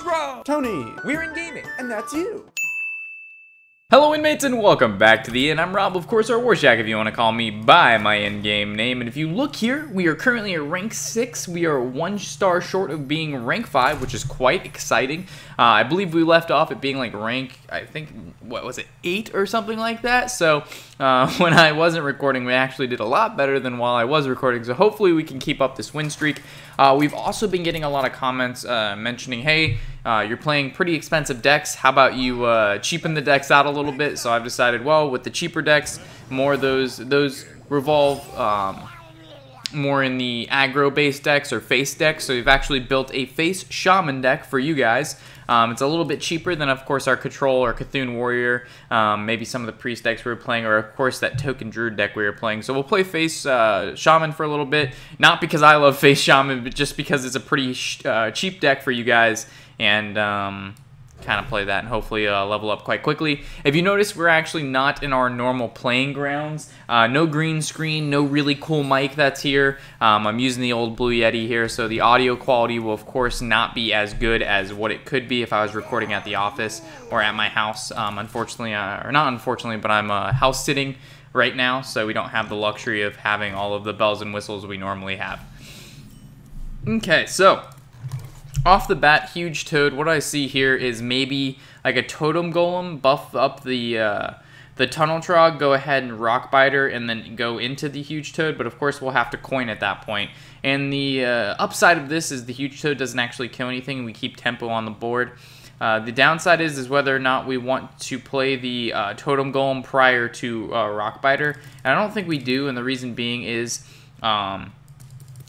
It's Rob! Tony! We're in gaming! And that's you! Hello inmates and welcome back to the Inn. I'm Rob, of course, or Warshack if you want to call me by my in-game name. And if you look here, we are currently at rank 6. We are 1 star short of being rank 5, which is quite exciting. I believe we left off at being like rank, I think, what was it, 8 or something like that. So when I wasn't recording, we actually did a lot better than while I was recording. So hopefully we can keep up this win streak. We've also been getting a lot of comments mentioning, hey, you're playing pretty expensive decks. How about you cheapen the decks out a little bit? So I've decided, well, with the cheaper decks, more those revolve more in the aggro-based decks or face decks. So we've actually built a face Shaman deck for you guys. It's a little bit cheaper than, of course, our Control or Cthulhu Warrior, maybe some of the Priest decks we were playing, or, of course, that Token Druid deck we were playing. So we'll play face Shaman for a little bit, not because I love face Shaman, but just because it's a pretty cheap deck for you guys, and kind of play that and hopefully level up quite quickly. If you notice, we're actually not in our normal playing grounds. No green screen, no really cool mic that's here. I'm using the old Blue Yeti here, so the audio quality will of course not be as good as what it could be if I was recording at the office or at my house. Unfortunately, or not unfortunately, but I'm house sitting right now, so we don't have the luxury of having all of the bells and whistles we normally have. Okay, so off the bat, huge toad. What I see here is maybe like a totem golem, buff up the tunnel trog, go ahead and rock biter, and then go into the huge toad. But of course, we'll have to coin at that point. And the upside of this is the huge toad doesn't actually kill anything. We keep tempo on the board. The downside is whether or not we want to play the totem golem prior to rock biter. And I don't think we do, and the reason being is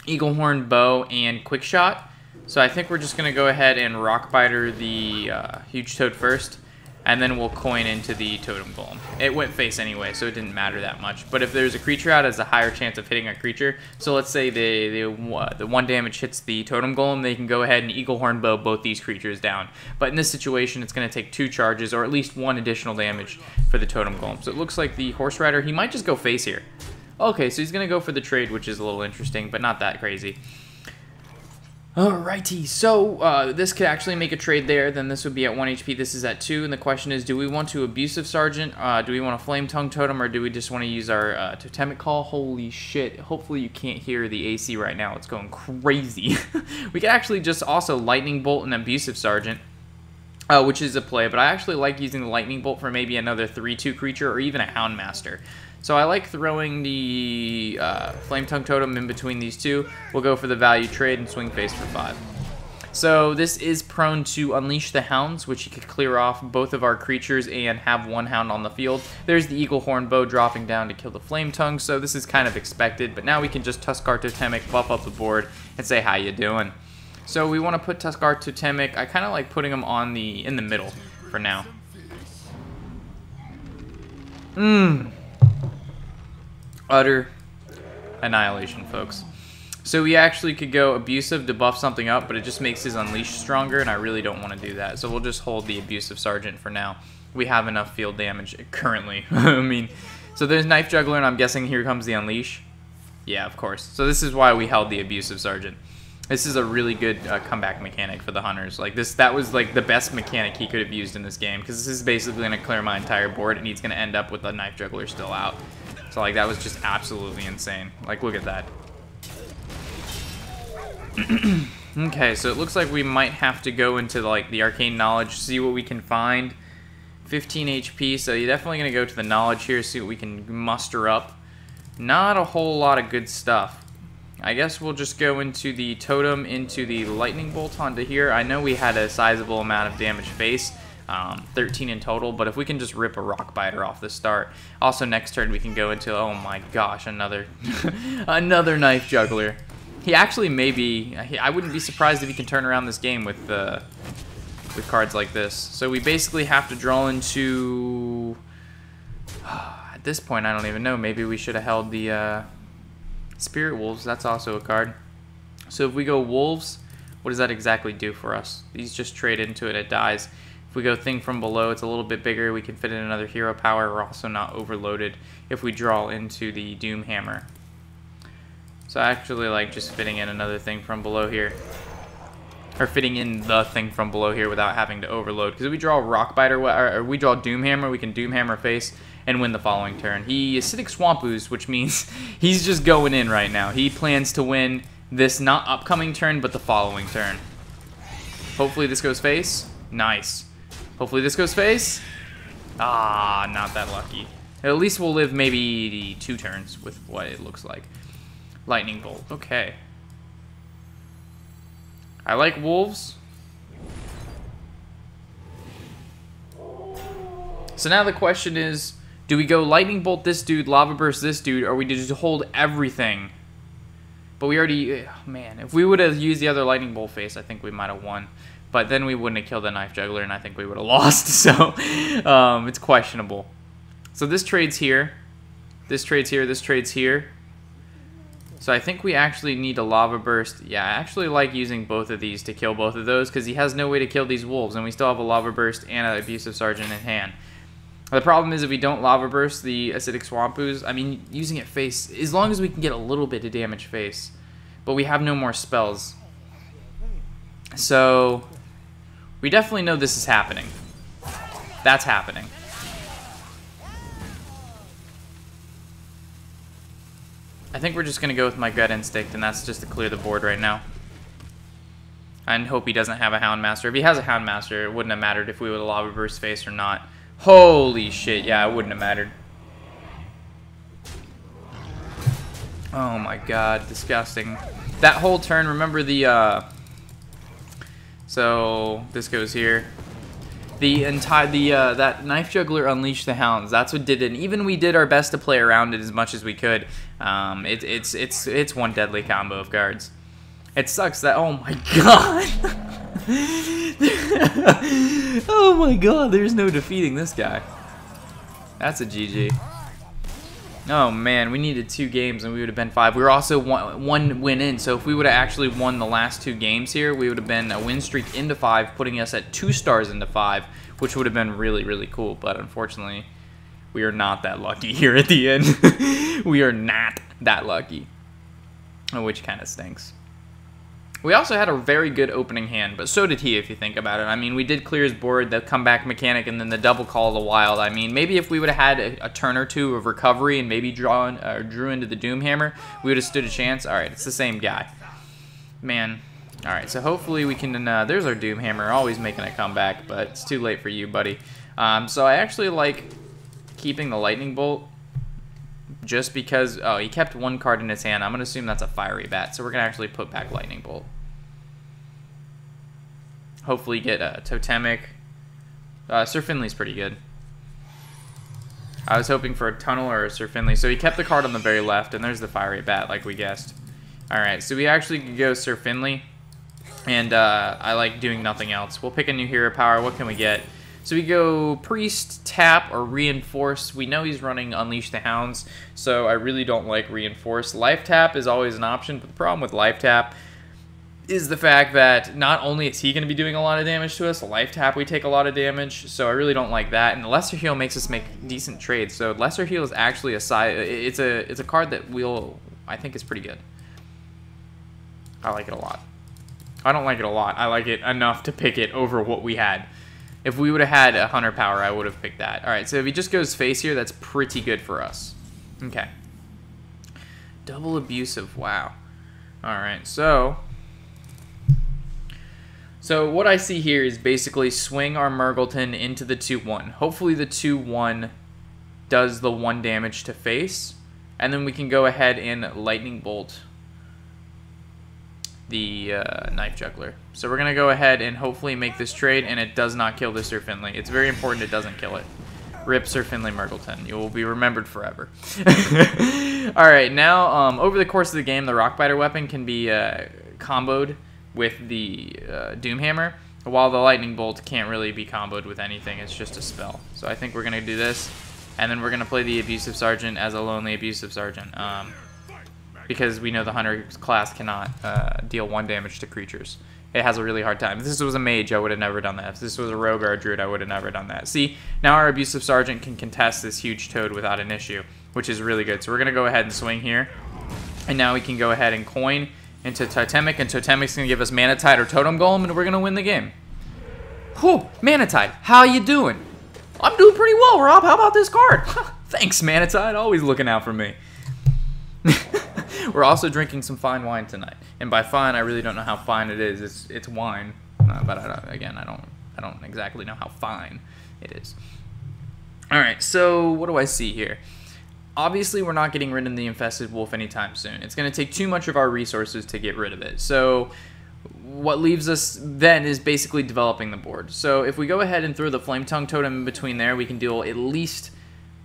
eagle horn bow and quick shot. So I think we're just going to go ahead and rock biter the huge toad first, and then we'll coin into the totem golem. It went face anyway, so it didn't matter that much. But if there's a creature out, it has a higher chance of hitting a creature. So let's say the 1 damage hits the totem golem, they can go ahead and eagle horn bow both these creatures down. But in this situation, it's going to take 2 charges, or at least 1 additional damage for the totem golem. So it looks like the horse rider, he might just go face here. Okay, so he's going to go for the trade, which is a little interesting, but not that crazy. Alrighty, so this could actually make a trade there. Then this would be at 1 HP, this is at 2, and the question is, do we want to Abusive Sergeant, do we want a Flame Tongue Totem, or do we just want to use our Totemic Call? Holy shit, hopefully you can't hear the AC right now, it's going crazy. We could actually just also Lightning Bolt and Abusive Sergeant, which is a play, but I actually like using the Lightning Bolt for maybe another 3/2 creature, or even a Houndmaster. So I like throwing the Flame Tongue Totem in between these two. We'll go for the value trade and swing face for 5. So this is prone to Unleash the Hounds, which you could clear off both of our creatures and have 1 hound on the field. There's the Eagle Horn Bow dropping down to kill the Flame Tongue, so this is kind of expected. But now we can just Tuskar Totemic, buff up the board, and say, how you doing? So we want to put Tuskar Totemic. I kind of like putting them on in the middle for now. Utter annihilation, folks. So we actually could go Abusive to buff something up, but it just makes his Unleash stronger, and I really don't want to do that. So we'll just hold the Abusive Sergeant for now. We have enough field damage currently. I mean, so there's Knife Juggler, and I'm guessing here comes the Unleash. Yeah, of course. So this is why we held the Abusive Sergeant. This is a really good comeback mechanic for the hunters. Like that was like the best mechanic he could have used in this game, because this is basically going to clear my entire board, and he's going to end up with the Knife Juggler still out. So like that was just absolutely insane. Like look at that. Okay, so it looks like we might have to go into like the Arcane Knowledge, see what we can find. 15 HP, so you're definitely going to go to the Knowledge here, see what we can muster up. Not a whole lot of good stuff. I guess we'll just go into the Totem, into the Lightning Bolt onto here. I know we had a sizable amount of damage face. 13 in total, but if we can just rip a rock biter off the start. Also next turn we can go into, oh my gosh, another another Knife Juggler. He actually maybe, I wouldn't be surprised if he can turn around this game with cards like this. So we basically have to draw into, at this point I don't even know, maybe we should have held the Spirit Wolves. That's also a card. So if we go Wolves, what does that exactly do for us? These just trade into it, it dies. If we go Thing from Below, it's a little bit bigger. We can fit in another hero power. We're also not overloaded if we draw into the Doom Hammer. So I actually like just fitting in another Thing from Below here. or fitting in the thing from below here without having to overload. Because if we draw Rockbite or we draw Doomhammer, we can Doomhammer face and win the following turn. He Acidic Swamp Ooze, which means he's just going in right now. He plans to win this not upcoming turn, but the following turn. Hopefully this goes face. Nice. Hopefully this goes face. Ah, not that lucky. At least we'll live maybe 2 turns with what it looks like. Lightning Bolt. Okay. I like wolves. So now the question is, do we go Lightning Bolt this dude, Lava Burst this dude, or we just hold everything? But we already... man, if we would have used the other Lightning Bolt face, I think we might have won. But then we wouldn't have killed the Knife Juggler, and I think we would have lost. So, it's questionable. So this trades here. This trades here. This trades here. So I think we actually need a Lava Burst. Yeah, I actually like using both of these to kill both of those, because he has no way to kill these wolves, and we still have a Lava Burst and an Abusive Sergeant in hand. The problem is if we don't Lava Burst the Acidic Swamp Ooze, I mean, using it face, as long as we can get a little bit of damage face. But we have no more spells. So, we definitely know this is happening. That's happening. I think we're just going to go with my gut instinct, and that's just to clear the board right now. And hope he doesn't have a Houndmaster. If he has a Houndmaster, it wouldn't have mattered if we would have Lava Burst face or not. Holy shit, yeah, it wouldn't have mattered. Oh my god, disgusting. That whole turn, remember the, so, this goes here. That Knife Juggler unleashed the Hounds. That's what did it. And even we did our best to play around it as much as we could. It's one deadly combo of cards. It sucks that, oh my god. Oh my god, there's no defeating this guy. That's a GG. Oh man, we needed 2 games and we would have been 5. We were also one win in, so if we would have actually won the last 2 games here, we would have been a win streak into 5, putting us at 2 stars into 5, which would have been really, really cool. But unfortunately, we are not that lucky here at the end. We are not that lucky, which kind of stinks. We also had a very good opening hand, but so did he, if you think about it. I mean, we did clear his board, the comeback mechanic, and then the double call of the wild. I mean, maybe if we would have had a turn or 2 of recovery and maybe drew into the Doomhammer, we would have stood a chance. All right, it's the same guy. Man. All right, so hopefully we can... there's our Doomhammer, always making a comeback, but it's too late for you, buddy. So I actually like keeping the Lightning Bolt just because... oh, he kept 1 card in his hand. I'm going to assume that's a Fiery Bat, so we're going to actually put back Lightning Bolt. Hopefully get a Totemic. Sir Finley's pretty good. I was hoping for a Tunnel or a Sir Finley. So he kept the card on the very left, and there's the Fiery Bat, like we guessed. Alright, so we actually could go Sir Finley. And I like doing nothing else. We'll pick a new hero power. What can we get? So we go Priest, Tap, or Reinforce. We know he's running Unleash the Hounds, so I really don't like Reinforce. Life Tap is always an option, but the problem with Life Tap is the fact that not only is he going to be doing a lot of damage to us, Life Tap we take a lot of damage, so I really don't like that. And the Lesser Heal makes us make decent trades. So Lesser Heal is actually a side. It's a card that I think is pretty good. I like it a lot. I don't like it a lot. I like it enough to pick it over what we had. If we would have had a Hunter Power, I would have picked that. All right, so if he just goes face here, that's pretty good for us. Okay. Double Abusive. Wow. All right, so what I see here is basically swing our Murgleton into the 2-1. Hopefully the 2-1 does the 1 damage to face, and then we can go ahead and Lightning Bolt the Knife Juggler. So we're going to go ahead and hopefully make this trade, and it does not kill the Sir Finley. It's very important it doesn't kill it. Rip Sir Finley Murgleton. You will be remembered forever. Alright, now over the course of the game, the Rockbiter weapon can be comboed with the Doomhammer, while the Lightning Bolt can't really be comboed with anything. It's just a spell. So I think we're going to do this, and then we're going to play the Abusive Sergeant as a lonely Abusive Sergeant. Because we know the Hunter class cannot deal 1 damage to creatures. It has a really hard time. If this was a Mage, I would have never done that. If this was a Rogue or a Druid, I would have never done that. See, now our Abusive Sergeant can contest this huge Toad without an issue, which is really good. So we're going to go ahead and swing here. And now we can go ahead and coin into Totemic, and Totemic's gonna give us Mana Tide or Totem Golem, and we're gonna win the game. Whew, Mana Tide, how you doing? I'm doing pretty well, Rob. How about this card? Thanks, Mana Tide, always looking out for me. We're also drinking some fine wine tonight, and by fine, I really don't know how fine it is. It's wine, but I don't exactly know how fine it is. All right, so what do I see here? Obviously, we're not getting rid of the Infested Wolf anytime soon. It's going to take too much of our resources to get rid of it. So what leaves us then is basically developing the board. So if we go ahead and throw the Flame Tongue Totem in between there, we can deal at least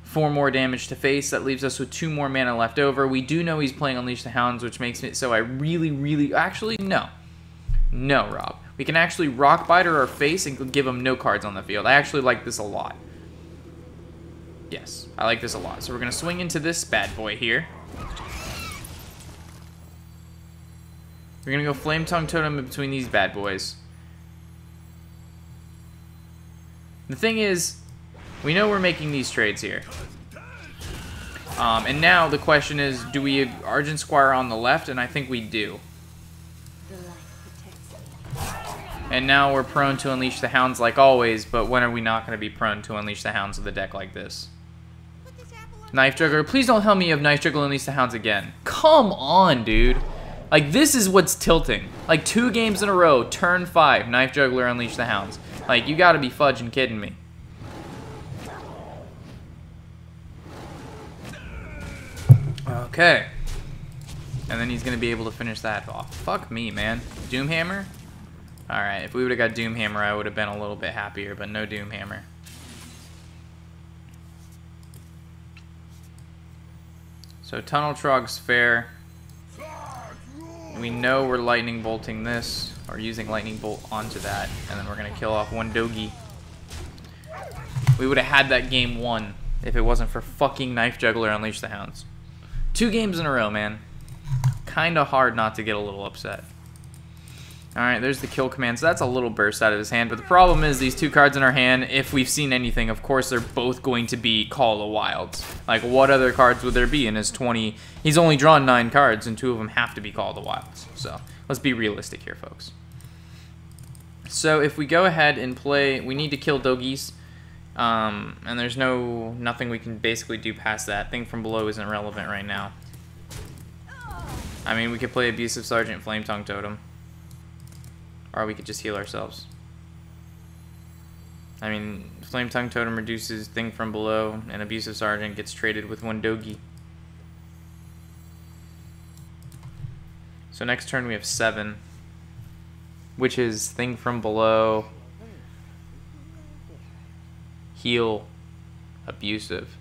4 more damage to face. That leaves us with 2 more mana left over. We do know he's playing Unleash the Hounds, which makes it so I really... Actually, no. No, Rob. We can actually Rock Biter our face and give him no cards on the field. I actually like this a lot. Yes, I like this a lot. So we're going to swing into this bad boy here. We're going to go Flame Tongue Totem in between these bad boys. The thing is, we know we're making these trades here. And now the question is, do we Argent Squire on the left? And I think we do. And now we're prone to Unleash the Hounds like always, but when are we not going to be prone to Unleash the Hounds with a deck like this? Knife Juggler, please don't tell me you have Knife Juggler Unleash the Hounds again. Come on, dude. Like, this is what's tilting. Like, 2 games in a row, turn 5, Knife Juggler Unleash the Hounds. Like, you gotta be fudging kidding me. Okay. And then he's gonna be able to finish that off. Fuck me, man. Doomhammer? Alright, if we would've got Doomhammer, I would've been a little bit happier, but no Doomhammer. So Tunnel Trog's fair. We know we're Lightning Bolting this, or using Lightning Bolt onto that, and then we're going to kill off 1 Dogi. We would have had that game won if it wasn't for fucking Knife Juggler Unleash the Hounds. 2 games in a row, man. Kinda hard not to get a little upset. Alright, there's the kill command. So that's a little burst out of his hand. But the problem is these 2 cards in our hand, if we've seen anything, of course they're both going to be Call of the Wilds. Like, what other cards would there be in his 20... He's only drawn 9 cards, and 2 of them have to be Call of the Wilds. So, let's be realistic here, folks. So, if we go ahead and play... We need to kill Doggies. And there's nothing we can basically do past that. Thing from below isn't relevant right now. I mean, we could play Abusive Sergeant, Flame Tongue Totem. Or we could just heal ourselves. I mean, Flame Tongue Totem reduces Thing from Below, and Abusive Sergeant gets traded with 1 Dogi. So next turn we have 7, which is Thing from Below, Heal, Abusive.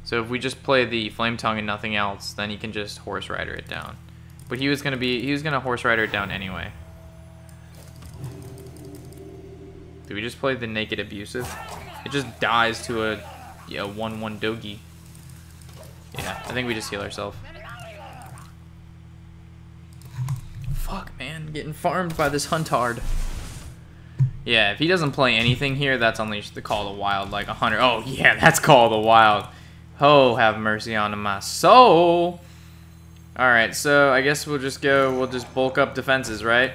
So if we just play the Flame Tongue and nothing else, then he can just Horse Rider it down. But he was gonna Horse Rider it down anyway. Do we just play the Naked Abusive? It just dies to a 1/1 Dogi. Yeah, I think we just heal ourselves. Fuck, man. Getting farmed by this Huntard. Yeah, if he doesn't play anything here, that's Unleash the Call of the Wild like 100. Oh, yeah, that's Call of the Wild. Oh, have mercy on my soul. Alright, so I guess we'll just bulk up defenses, right?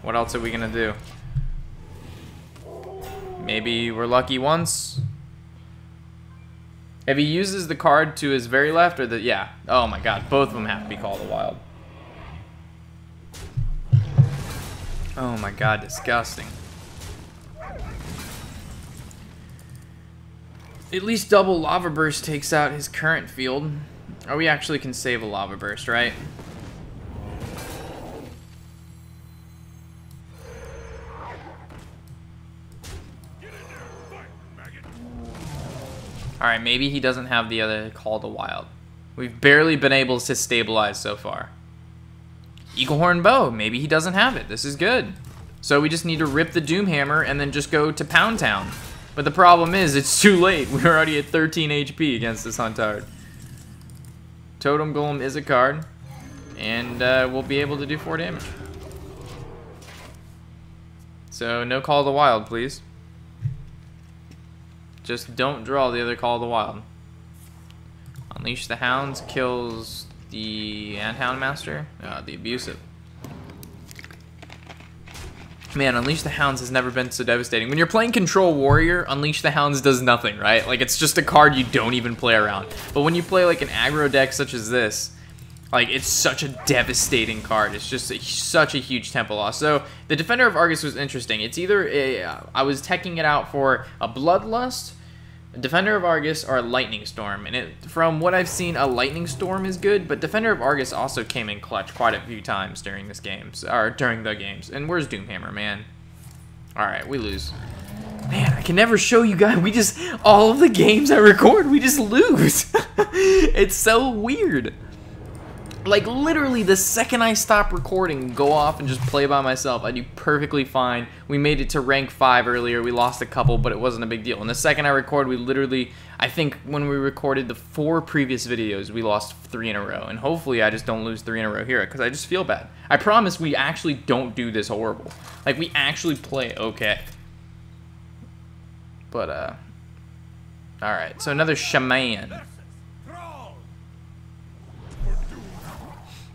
What else are we gonna do? Maybe we're lucky once. If he uses the card to his very left or the... Yeah. Oh my god. Both of them have to be Call of the Wild. Oh my god. Disgusting. At least double Lava Burst takes out his current field. Or we actually can save a Lava Burst, right? Alright, maybe he doesn't have the other Call of the Wild. We've barely been able to stabilize so far. Eaglehorn Bow, maybe he doesn't have it. This is good. So we just need to rip the Doomhammer and then just go to Pound Town. But the problem is, it's too late. We're already at 13 HP against this Huntard. Totem Golem is a card. And we'll be able to do 4 damage. So no Call of the Wild, please. Just don't draw the other Call of the Wild. Unleash the Hounds kills The Hound Master? The Abusive. Man, Unleash the Hounds has never been so devastating. When you're playing Control Warrior, Unleash the Hounds does nothing, right? Like, it's just a card you don't even play around. But when you play, like, an aggro deck such as this, like, it's such a devastating card. It's just such a huge tempo loss. So, the Defender of Argus was interesting. It's either I was teching it out for a Bloodlust, a Defender of Argus, or a Lightning Storm. And from what I've seen, a Lightning Storm is good, but Defender of Argus also came in clutch quite a few times during this game, or during the games. And where's Doomhammer, man? Alright, we lose. Man, I can never show you guys. All of the games I record, we just lose. It's so weird. Like, literally, the second I stop recording, go off and just play by myself, I do perfectly fine. We made it to rank 5 earlier. We lost a couple, but it wasn't a big deal. And the second I record, we literally, I think when we recorded the 4 previous videos, we lost 3 in a row. And hopefully I just don't lose 3 in a row here, because I just feel bad. I promise we actually don't do this horrible. Like, we actually play okay. But, alright, so another Shaman.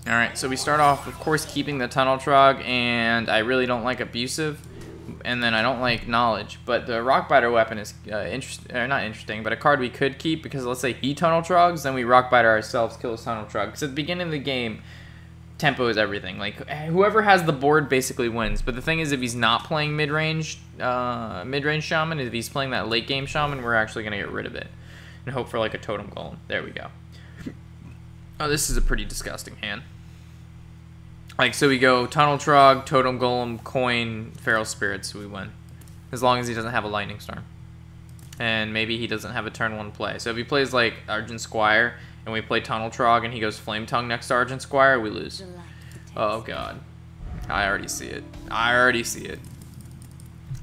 Alright, so we start off, of course, keeping the Tunnel Trog, and I really don't like Abusive, and then I don't like Knowledge, but the Rockbiter weapon is not interesting, but a card we could keep, because let's say he Tunnel Trogs, then we Rockbiter ourselves, kill his Tunnel Trog, because at the beginning of the game, tempo is everything. Like, whoever has the board basically wins, but the thing is, if he's not playing mid-range Shaman, if he's playing that late-game Shaman, we're actually going to get rid of it, and hope for, like, a Totem Golem. There we go. Oh, this is a pretty disgusting hand. Like, so we go Tunnel Trog, Totem Golem, Coin, Feral Spirits, we win. As long as he doesn't have a Lightning Storm. And maybe he doesn't have a turn 1 play. So if he plays, like, Argent Squire, and we play Tunnel Trog, and he goes Flame Tongue next to Argent Squire, we lose. Oh, God. I already see it. I already see it.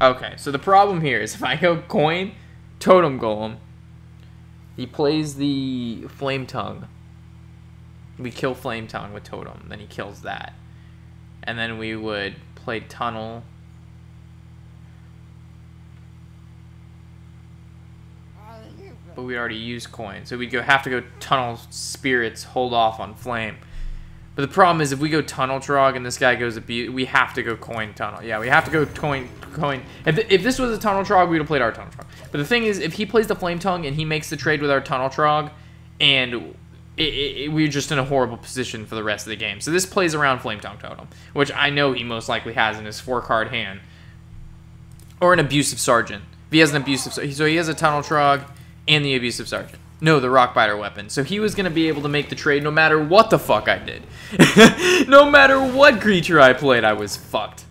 Okay, so the problem here is if I go Coin, Totem Golem, he plays the Flame Tongue. We kill Flame Tongue with Totem, then he kills that. And then we would play Tunnel. But we already used Coin. So we'd have to go Tunnel Spirits, hold off on Flame. But the problem is if we go Tunnel Trog and this guy goes we have to go Coin Tunnel. Yeah, we have to go Coin. If this was a Tunnel Trog, we would have played our Tunnel Trog. But the thing is, if he plays the Flame Tongue and he makes the trade with our Tunnel Trog, and we're just in a horrible position for the rest of the game. So this plays around Flame Tongue Totem, which I know he most likely has in his 4-card hand. Or an Abusive Sergeant. If he has an Abusive, so he has a Tunnel Trog and the Abusive Sergeant. No, the Rockbiter weapon. So he was going to be able to make the trade no matter what the fuck I did. No matter what creature I played, I was fucked.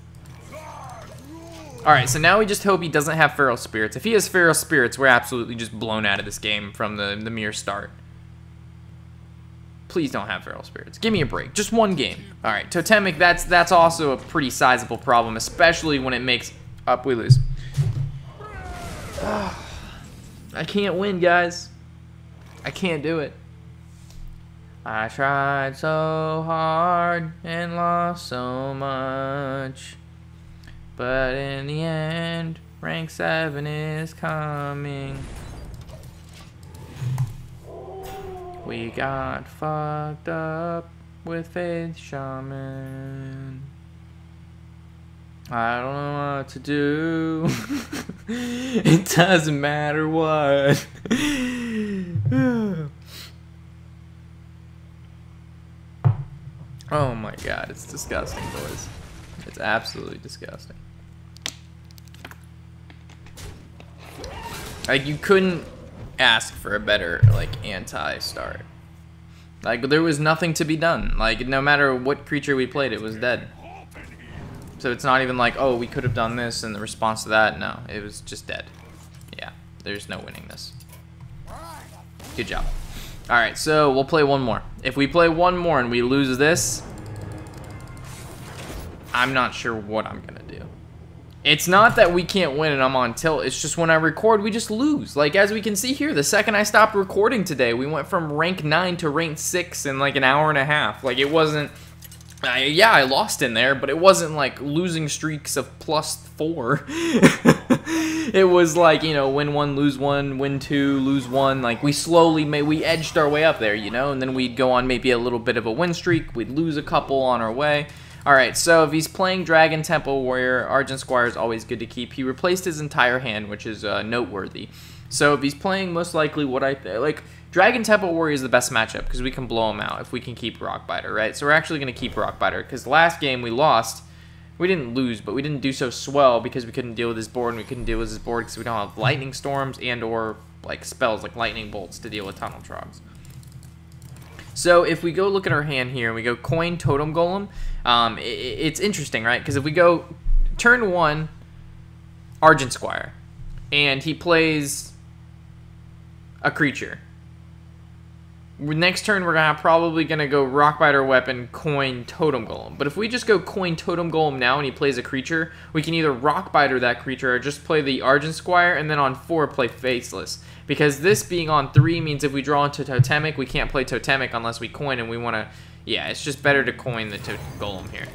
Alright, so now we just hope he doesn't have Feral Spirits. If he has Feral Spirits, we're absolutely just blown out of this game from the mere start. Please don't have Feral Spirits. Give me a break. Just one game. Alright, Totemic, that's also a pretty sizable problem, especially when it makes... Up, we lose. I can't win, guys. I can't do it. I tried so hard and lost so much. But in the end, rank 7 is coming. We got fucked up with Faith Shaman. I don't know what to do. It doesn't matter what. Oh my god, it's disgusting, boys. It's absolutely disgusting. Like, you couldn't ask for a better, like, anti-start. Like, there was nothing to be done. Like, no matter what creature we played, it was dead. So it's not even like, oh, we could have done this in the response to that. No, it was just dead. Yeah, there's no winning this. Good job. Alright, so we'll play one more. If we play one more and we lose this, I'm not sure what I'm gonna do. It's not that we can't win and I'm on tilt, it's just when I record, we just lose. Like, as we can see here, the second I stopped recording today, we went from rank 9 to rank 6 in like an hour and a half. Like, it wasn't... yeah, I lost in there, but it wasn't like losing streaks of +4. It was like, you know, win one, lose one, win two, lose one. Like, we slowly we edged our way up there, you know, and then we'd go on maybe a little bit of a win streak. We'd lose a couple on our way. All right, so if he's playing Dragon Temple Warrior, Argent Squire is always good to keep. He replaced his entire hand, which is noteworthy. So if he's playing, most likely what like, Dragon Temple Warrior is the best matchup because we can blow him out if we can keep Rockbiter, right? So we're actually going to keep Rockbiter because last game we lost. We didn't lose, but we didn't do so swell because we couldn't deal with his board, and we couldn't deal with his board because we don't have Lightning Storms and or like spells like Lightning Bolts to deal with Tunnel Trogs. So if we go look at our hand here and we go coin Totem Golem, it's interesting, right? Because if we go turn 1, Argent Squire, and he plays a creature. Next turn, we're probably going to go Rockbiter Weapon, coin Totem Golem. But if we just go coin Totem Golem now and he plays a creature, we can either Rockbiter that creature or just play the Argent Squire and then on 4 play Faceless. Because this being on 3 means if we draw into Totemic, we can't play Totemic unless we coin, and we want to... Yeah, it's just better to coin the Golem here.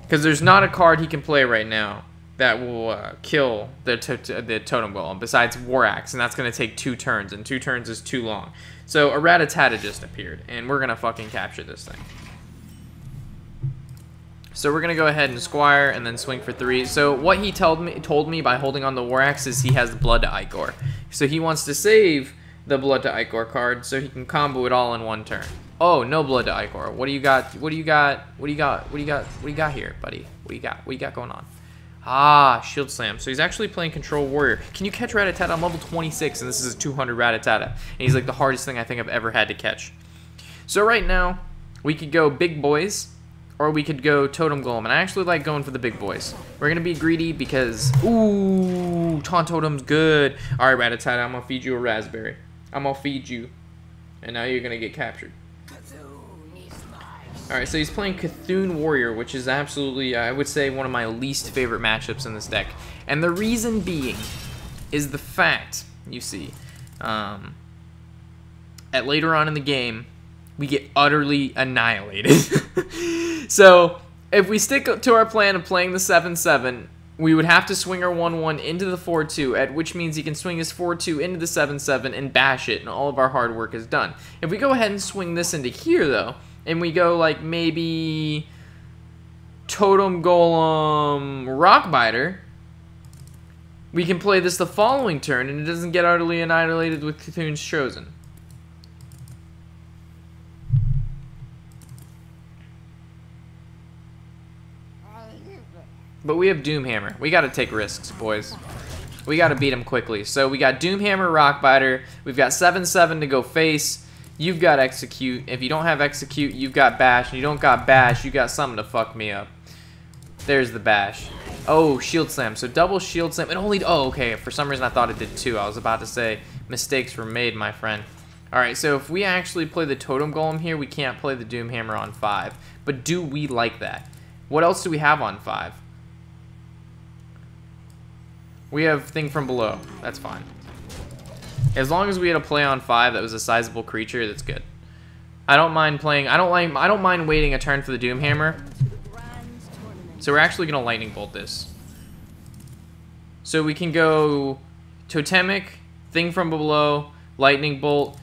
Because there's not a card he can play right now that will kill the Totem Golem besides War Axe, and that's going to take 2 turns, and 2 turns is too long. So a Rattata just appeared, and we're going to fucking capture this thing. So we're going to go ahead and Squire and then swing for 3. So what he told me by holding on the War Axe is he has the Blood to Icor. So he wants to save the Blood to Icor card so he can combo it all in 1 turn. Oh, no Blood to Icor. What do you got? What do you got? What do you got? What do you got? What do you got here, buddy? What do you got? What do you got going on? Ah, Shield Slam. So he's actually playing Control Warrior. Can you catch Rattata? I'm level 26, and this is a 200 Rattata. And he's like the hardest thing I think I've ever had to catch. So right now, we could go Big Boys, or we could go Totem Golem. And I actually like going for the Big Boys. We're going to be greedy because, ooh, Taunt Totem's good. All right, Rattata, I'm going to feed you a raspberry. I'm going to feed you. And now you're going to get captured. Alright, so he's playing Cthulhu Warrior, which is absolutely, I would say, one of my least favorite matchups in this deck. And the reason being is the fact, you see, at later on in the game, we get utterly annihilated. So, if we stick to our plan of playing the 7-7, we would have to swing our 1-1 into the 4-2, at which means he can swing his 4-2 into the 7-7 and bash it, and all of our hard work is done. If we go ahead and swing this into here, though, and we go like maybe Totem Golem Rockbiter, we can play this the following turn and it doesn't get utterly annihilated with Cthulhu's Chosen. But we have Doomhammer. We gotta take risks, boys. We gotta beat him quickly. So we got Doomhammer Rockbiter. We've got 7-7 to go face. You've got Execute. If you don't have Execute, you've got Bash. And you don't got Bash, you got something to fuck me up. There's the Bash. Oh, Shield Slam. So double Shield Slam. It only... Oh, okay. For some reason, I thought it did 2. I was about to say mistakes were made, my friend. Alright, so if we actually play the Totem Golem here, we can't play the Doomhammer on 5. But do we like that? What else do we have on 5? We have Thing from Below. That's fine. As long as we had a play on 5 that was a sizable creature, that's good. I don't mind playing. I don't mind waiting a turn for the Doomhammer. So we're actually gonna Lightning Bolt this. So we can go Totemic, Thing from Below, Lightning Bolt,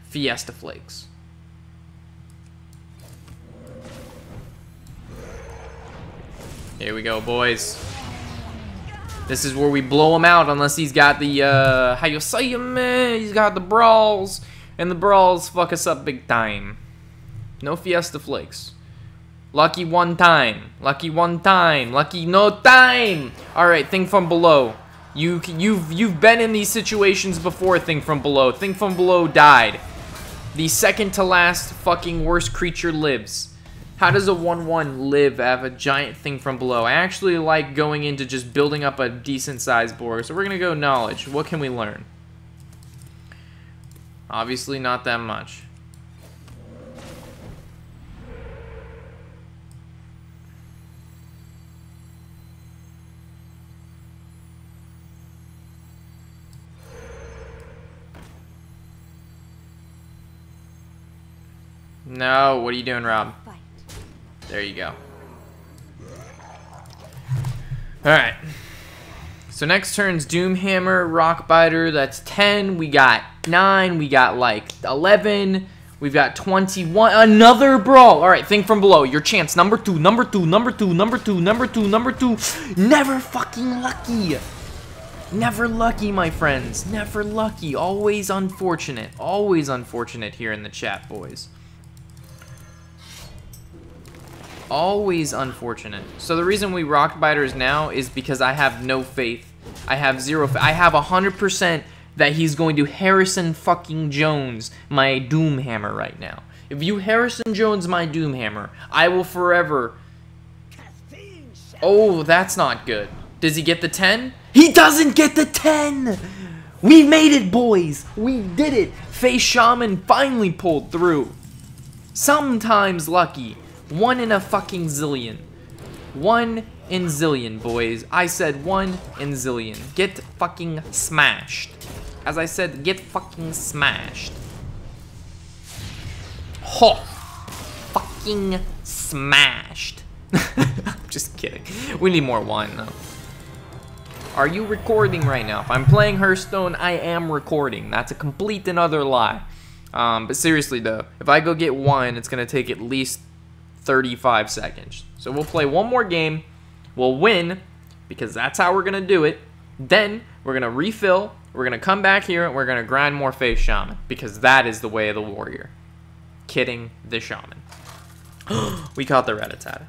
Fiesta Flakes. Here we go, boys. This is where we blow him out unless he's got the, how you say him, man? He's got the brawls, and the brawls fuck us up big time. No Fiesta Flakes. Lucky one time. Lucky one time. Lucky no time. All right, Thing from Below. You've been in these situations before, Thing from Below. Thing from Below died. The second to last fucking worst creature lives. How does a 1-1 live have a giant Thing from Below? I actually like going into just building up a decent sized board. So we're going to go Knowledge. What can we learn? Obviously not that much. No, what are you doing, Rob? There you go. Alright. So So next turn's Doomhammer, Rockbiter, that's 10. We got 9, we got like 11, we've got 21. Another brawl. All right, think from below. Your chance, number 2, number 2, number 2, number 2, number 2, number 2. Never fucking lucky. Never lucky, my friends. Never lucky. Always unfortunate. Always unfortunate here in the chat, boys. Always unfortunate. So the reason we rock biters now is because I have no faith. I have zero faith. I have 100% that he's going to Harrison fucking Jones my Doomhammer right now. If you Harrison Jones my Doomhammer, I will forever... Oh, that's not good. Does he get the 10? He doesn't get the 10! We made it, boys! We did it! Face Shaman finally pulled through. Sometimes lucky. 1 in a fucking zillion. 1 in zillion, boys. I said 1 in zillion. Get fucking smashed. As I said, get fucking smashed. Ho! Fucking smashed. I'm just kidding. We need more wine, though. Are you recording right now? If I'm playing Hearthstone, I am recording. That's a complete and utter lie. But seriously, though, if I go get wine, it's going to take at least 35 seconds. So we'll play one more game. We'll win, because that's how we're going to do it. Then we're going to refill. We're going to come back here, and we're going to grind more Face Shaman, because that is the way of the warrior. Kidding the Shaman. We caught the Rat-a-tat.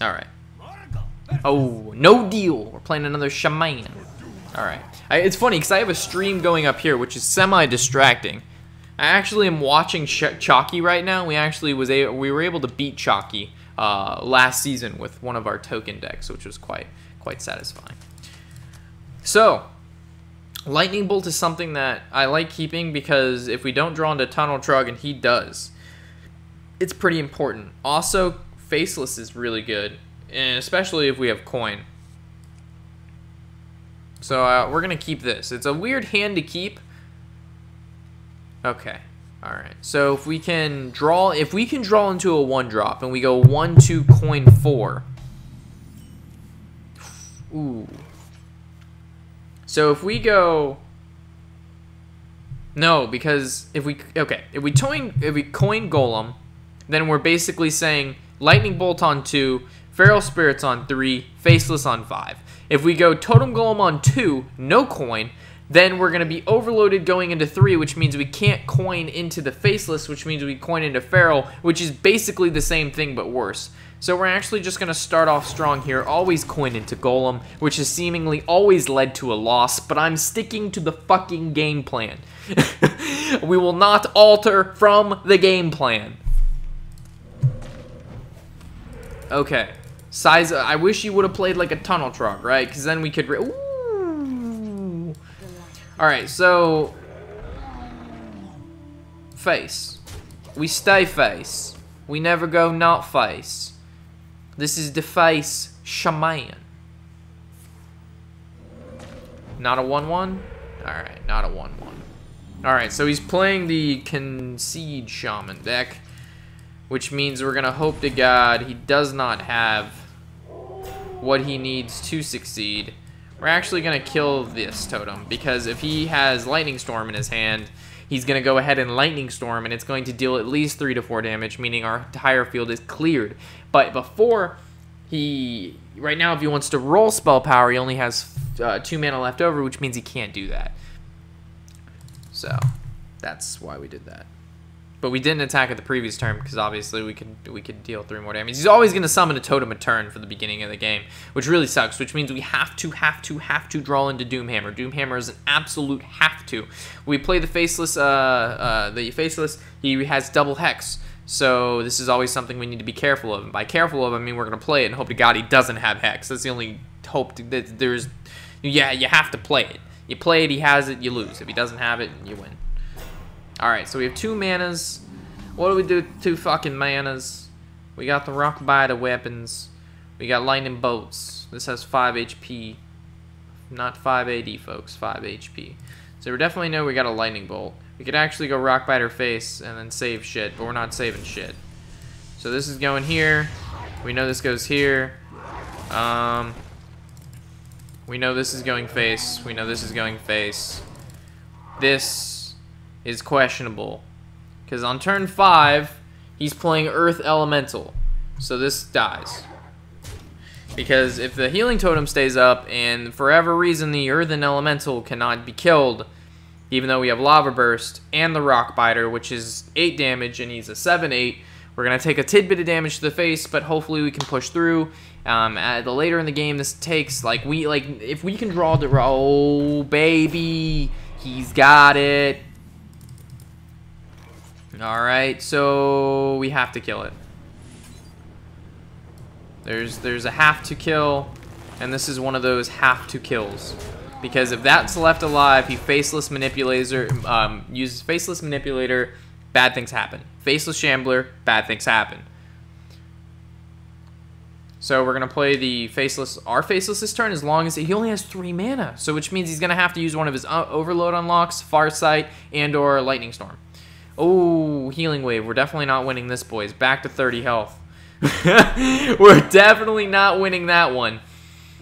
Alright. Oh, no deal. We're playing another Shaman. Alright. It's funny, because I have a stream going up here, which is semi-distracting. I actually am watching Chalky right now. We were able to beat Chalky last season with one of our token decks, which was quite satisfying. So, Lightning Bolt is something that I like keeping because if we don't draw into Tunnel Trug, and he does, it's pretty important. Also, Faceless is really good, and especially if we have coin. So we're gonna keep this. It's a weird hand to keep. Okay, all right. So if we can draw into a 1-drop and we go 1-2 coin 4. Ooh. So if we go, no, because if we coin Golem, then we're basically saying Lightning Bolt on 2, Feral Spirits on 3, Faceless on 5. If we go Totem Golem on 2, no coin, then we're going to be overloaded going into 3, which means we can't coin into the Faceless, which means we coin into Feral, which is basically the same thing but worse. So we're actually just going to start off strong here, always coin into Golem, which has seemingly always led to a loss, but I'm sticking to the fucking game plan. We will not alter from the game plan. Okay. Size, I wish you would have played like a Tunnel Trug, right? Because then we could... Ooh. Alright, so... Face. We stay face. We never go not face. This is the Face Shaman. Not a 1-1? Alright, not a 1-1. Alright, so he's playing the Concede Shaman deck, which means we're going to hope to God he does not have what he needs to succeed. We're actually going to kill this totem, because if he has Lightning Storm in his hand, he's going to go ahead and Lightning Storm, and it's going to deal at least 3 to 4 damage, meaning our entire field is cleared. But before he... Right now, if he wants to roll Spell Power, he only has 2 mana left over, which means he can't do that. So, that's why we did that. But we didn't attack at the previous turn because obviously we could deal 3 more damage. He's always going to summon a totem a turn for the beginning of the game, which really sucks, which means we have to draw into Doomhammer. Doomhammer is an absolute have to. We play the Faceless, he has double Hex. So this is always something we need to be careful of. And by careful of, I mean we're going to play it and hope to God he doesn't have Hex. That's the only hope that there's... Yeah, you have to play it. You play it, he has it, you lose. If he doesn't have it, you win. Alright, so we have 2 manas. What do we do with 2 fucking manas? We got the Rock Biter weapons. We got Lightning Bolts. This has 5 HP. Not 5 AD, folks. 5 HP. So we definitely know we got a Lightning Bolt. We could actually go Rock Biter face and then save shit, but we're not saving shit. So this is going here. We know this goes here. We know this is going face. We know this is going face. This is questionable. Because on turn 5, he's playing Earth Elemental. So this dies. Because if the healing totem stays up and for whatever reason the Earthen Elemental cannot be killed, even though we have Lava Burst and the Rock Biter, which is 8 damage and he's a 7/8, we're going to take a tidbit of damage to the face, but hopefully we can push through. The later in the game this takes, if we can draw the... Oh, baby! He's got it! Alright, so we have to kill it. There's a have to kill, and this is one of those have to kills. Because if that's left alive, he Faceless Manipulator, uses Faceless Manipulator, bad things happen. Faceless Shambler, bad things happen. So we're going to play the Faceless, our Faceless this turn, as long as he only has 3 mana. So which means he's going to have to use one of his Overload unlocks, Farsight, and or Lightning Storm. Oh, Healing Wave. We're definitely not winning this, boys. Back to 30 health. We're definitely not winning that one.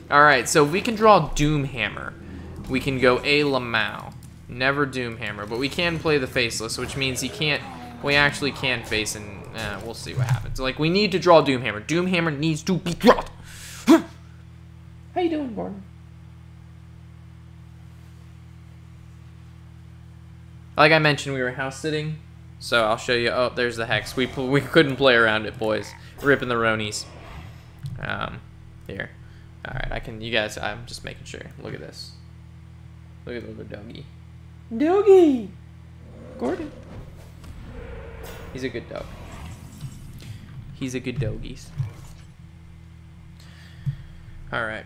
Alright, so if we can draw Doomhammer, we can go a Lamau. Never Doomhammer, but we can play the Faceless, which means he can't... We actually can face, and we'll see what happens. Like, we need to draw Doomhammer. Doomhammer needs to be drawn. How you doing, Gordon? Like I mentioned, we were house sitting, so I'll show you. Oh, there's the Hex. We couldn't play around it, boys. Ripping the Ronies. Here. Alright, I can... You guys, I'm just making sure. Look at this. Look at the little doggy. Doggy! Gordon. He's a good dog. He's a good doggies. Alright.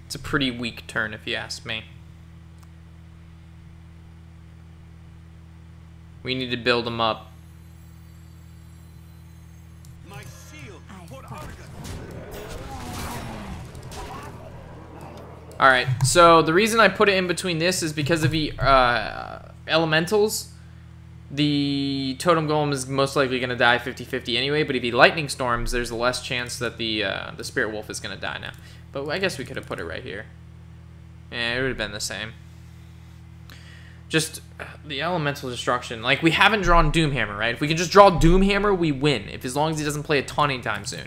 It's a pretty weak turn, if you ask me. We need to build him up. Alright, so the reason I put it in between this is because of the elementals. The Totem Golem is most likely going to die 50-50 anyway, but if he Lightning Storms, there's a less chance that the Spirit Wolf is going to die now. But I guess we could have put it right here. Yeah, it would have been the same. Just the Elemental Destruction. Like, we haven't drawn Doomhammer, right? If we can just draw Doomhammer, we win. As long as he doesn't play a taunt anytime soon.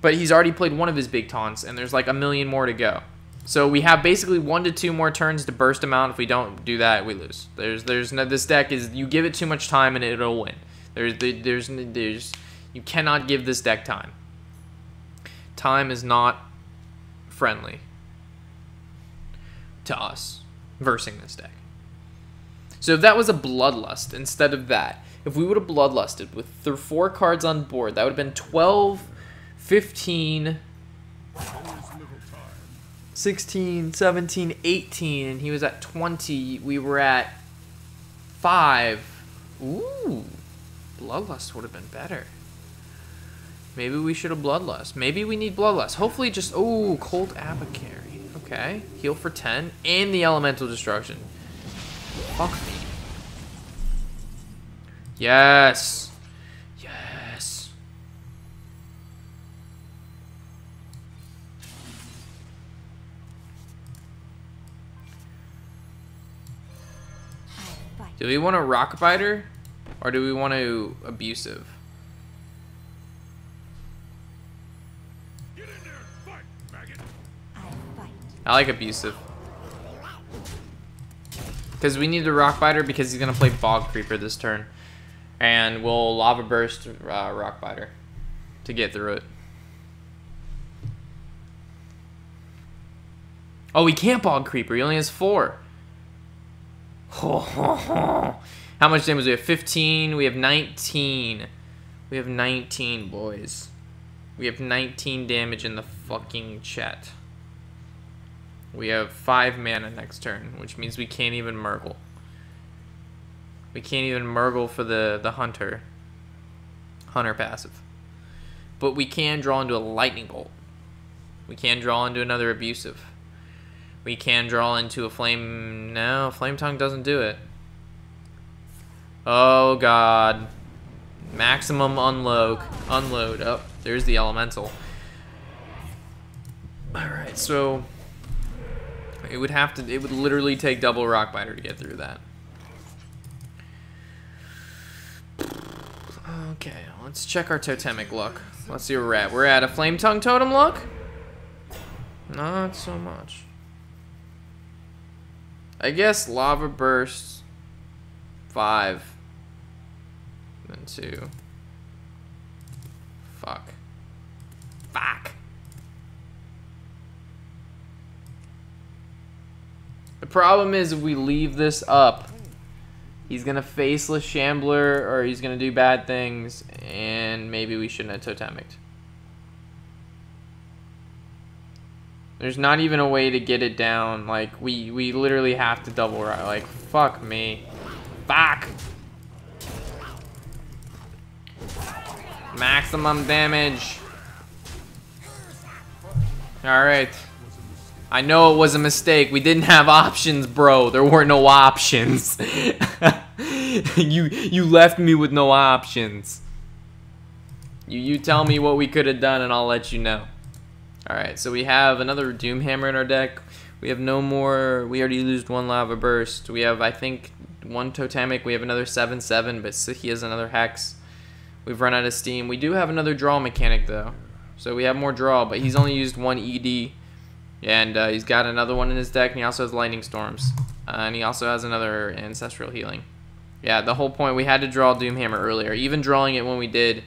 But he's already played one of his big taunts, and there's like a million more to go. So we have basically 1 to 2 more turns to burst him out. If we don't do that, we lose. There's no, this deck is, you give it too much time and it'll win. You cannot give this deck time. Time is not friendly to us versing this deck. So if that was a Bloodlust instead of that, if we would have Bloodlusted with 4 cards on board, that would have been 12, 15... 16, 17, 18, and he was at 20. We were at 5. Ooh, Bloodlust would have been better. Maybe we should have Bloodlust. Maybe we need Bloodlust. Hopefully just... Oh, Cold Apothecary. Okay. Heal for 10. And the Elemental Destruction. Fuck me. Yes. Yes. Do we want a Rock Biter? Or do we want to Abusive? I like Abusive. Because we need the Rock Biter because he's going to play Bog Creeper this turn. And we'll Lava Burst Rock Biter to get through it. Oh, he can't Bog Creeper. He only has 4. How much damage do we have? 15. We have 19. We have 19, boys. We have 19 damage in the fucking chat. We have 5 mana next turn, which means we can't even Murgle. We can't even Murgle for the Hunter. Hunter passive. But we can draw into a Lightning Bolt. We can draw into another Abusive. We can draw into a Flame... No, Flame Tongue doesn't do it. Oh, God. Maximum unload. Unload. Oh, there's the Elemental. Alright, so it would literally take double Rock Biter to get through that. Okay, let's check our totemic luck. Let's see where we're at. We're at a Flame Tongue totem luck? Not so much. I guess Lava Burst 5. Then 2. Fuck. The problem is if we leave this up, he's gonna Faceless Shambler or he's gonna do bad things, and maybe we shouldn't have totemicked. There's not even a way to get it down. Like, we literally have to double right. Like, fuck me. Fuck! Maximum damage. Alright. I know it was a mistake. We didn't have options, bro. There were no options. You left me with no options. You tell me what we could have done and I'll let you know. Alright, so we have another Doomhammer in our deck. We have no more. We already used one Lava Burst. We have, I think, one Totemic. We have another 7/7, but he has another Hex. We've run out of steam. We do have another draw mechanic, though. So we have more draw, but he's only used one ED. And he's got another one in his deck, and he also has Lightning Storms. And he also has another Ancestral Healing. Yeah, the whole point, we had to draw Doomhammer earlier. Even drawing it when we did,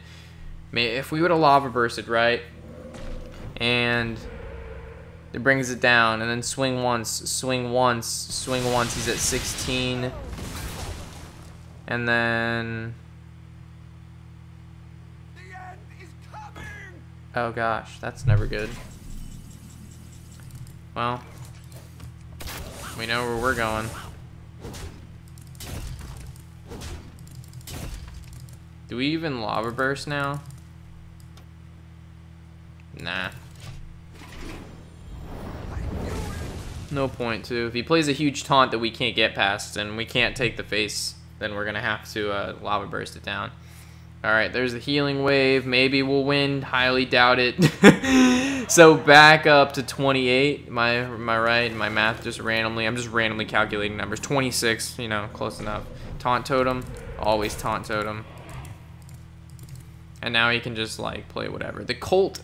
if we would have Lava Bursted, right? And it brings it down, and then swing once, swing once, swing once. He's at 16. And then... oh gosh, that's never good. Well, we know where we're going. Do we even Lava Burst now? Nah. No point to. If he plays a huge taunt that we can't get past and we can't take the face, then we're gonna have to Lava Burst it down. Alright, there's the healing wave. Maybe we'll win. Highly doubt it. So back up to 28. Am I right? My math just randomly. I'm just randomly calculating numbers. 26, you know, close enough. Taunt Totem. Always Taunt Totem. And now he can just, like, play whatever. The Colt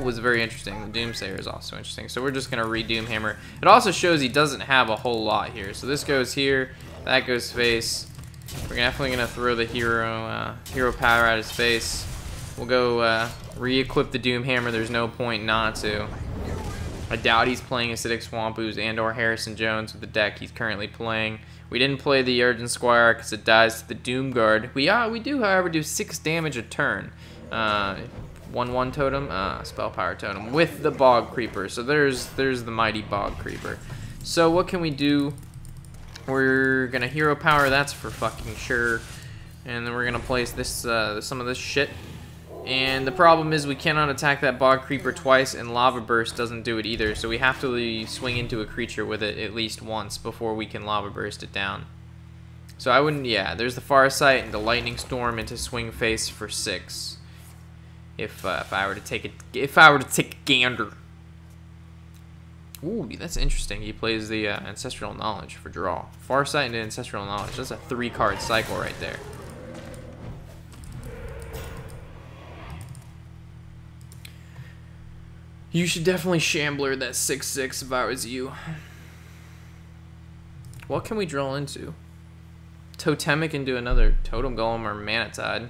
was very interesting. The Doomsayer is also interesting. So we're just going to re-Doomhammer. It also shows he doesn't have a whole lot here. So this goes here. That goes face. We're definitely going to throw the hero power at his face. We'll go re-equip the Doomhammer. There's no point not to. I doubt he's playing Acidic Swamp Ooze and or Harrison Jones with the deck he's currently playing. We didn't play the Urgent Squire because it dies to the Doom Guard. We do, however, do 6 damage a turn. 1/1 totem, spell power totem with the Bog Creeper. So there's the mighty Bog Creeper. So what can we do? We're gonna hero power, that's for fucking sure. And then we're gonna place this some of this shit. And the problem is we cannot attack that Bog Creeper twice, and Lava Burst doesn't do it either. So we have to swing into a creature with it at least once before we can Lava Burst it down. So I wouldn't, yeah, there's the Farsight and the Lightning Storm into swing face for 6. If I were to take a gander. Ooh, that's interesting. He plays the Ancestral Knowledge for draw. Farsight and Ancestral Knowledge. That's a 3-card cycle right there. You should definitely Shambler that 6/6 if I was you. What can we draw into? Totemic into another Totem Golem or Manatide.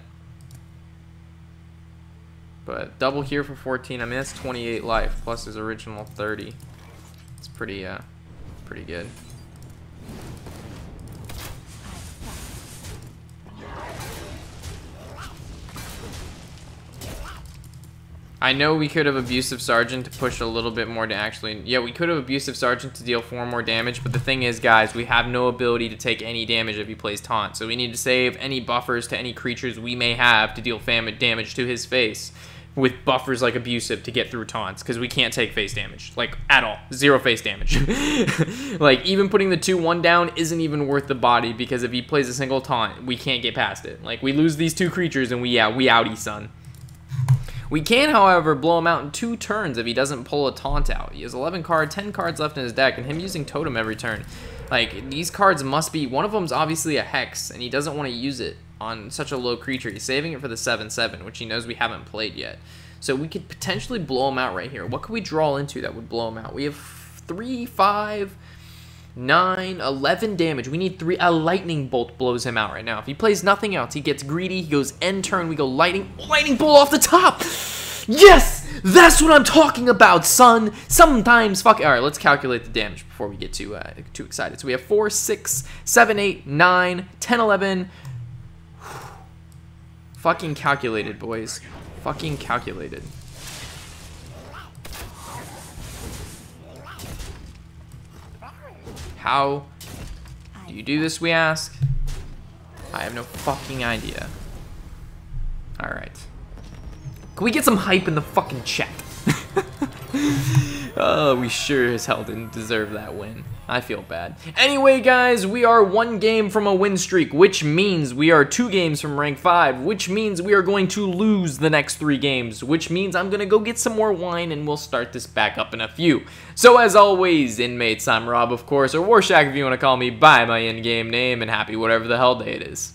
But double here for 14. I mean, that's 28 life plus his original 30. It's pretty good. I know we could have Abusive Sergeant to push a little bit more to actually... yeah, we could have Abusive Sergeant to deal 4 more damage, but the thing is, guys, we have no ability to take any damage if he plays Taunt, so we need to save any buffers to any creatures we may have to deal damage to his face with buffers like Abusive to get through Taunts, because we can't take face damage, like, at all. 0 face damage. Like, even putting the 2/1 down isn't even worth the body, because if he plays a single Taunt, we can't get past it. Like, we lose these 2 creatures, and we outie, son. We can, however, blow him out in 2 turns if he doesn't pull a taunt out. He has 11 cards, 10 cards left in his deck, and him using Totem every turn. Like, these cards must be... One of them's obviously a Hex, and he doesn't want to use it on such a low creature. He's saving it for the 7/7, which he knows we haven't played yet. So we could potentially blow him out right here. What could we draw into that would blow him out? We have 3, 5, 9, 11 damage. We need 3. A lightning bolt blows him out right now. If he plays nothing else, he gets greedy. He goes end turn. We go lightning bolt off the top. Yes! That's what I'm talking about, son. Sometimes, fuck. All right, let's calculate the damage before we get too excited. So we have 4, 6, 7, 8, 9, 10, 11. Fucking calculated, boys. Fucking calculated. How do you do this, we ask? I have no fucking idea. Alright. Can we get some hype in the fucking chat? Oh, we sure as hell didn't deserve that win. I feel bad. Anyway, guys, we are 1 game from a win streak, which means we are 2 games from rank 5, which means we are going to lose the next 3 games, which means I'm gonna go get some more wine and we'll start this back up in a few. So as always, inmates, I'm Rob, of course, or Warshack if you want to call me by my in-game name, and happy whatever the hell day it is.